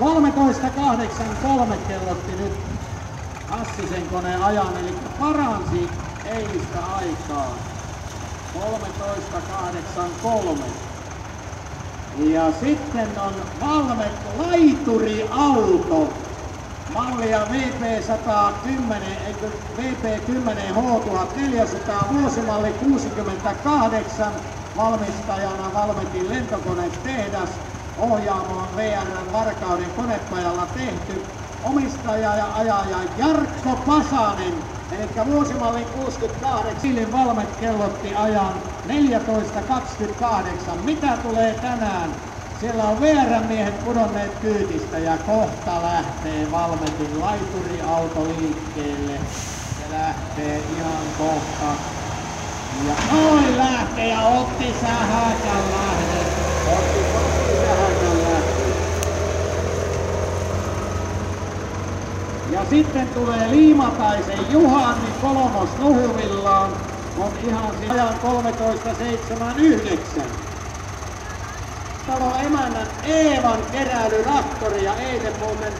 13.83 kellotti nyt Hassisen koneen ajan, eli paransi eilistä aikaa. 13.83. Ja sitten on Valmet laituriauto. Mallia VP110, eikö VP10 H1400, vuosimalli 68, valmistajana Valmetin lentokonetehdas, ohjaamo on VR:n Varkauden konepajalla tehty, omistaja ja ajaja Jarkko Pasanen, eli vuosimalli 68, Silin Valmet kellotti ajan 14.28. Mitä tulee tänään? Siellä on VR-miehet pudonneet kyytistä ja kohta lähtee Valmetin laituriauto liikkeelle. Se lähtee ihan kohta. Ja noin lähtee ja otti sähäkän lähden. Otti sähäkän lähden. Ja sitten tulee Liimataisen Juhani kolmos Nuhuvillaan. On ihan ajan 13.79. Talon emännän Eevan keräilylaktori ja eilen muuten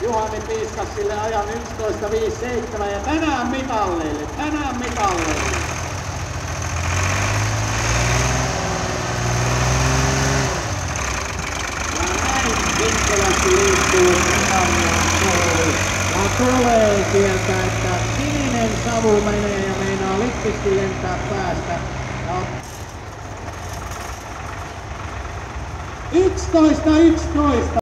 Juhani piiskas sille ajan 11.57 ja tänään mitalleille, Ja näin vikkelästi liikkuu Britannian koulu. Ja tulee sieltä, että sininen savu menee ja meinaa lippisti lentää päästä. 11.11.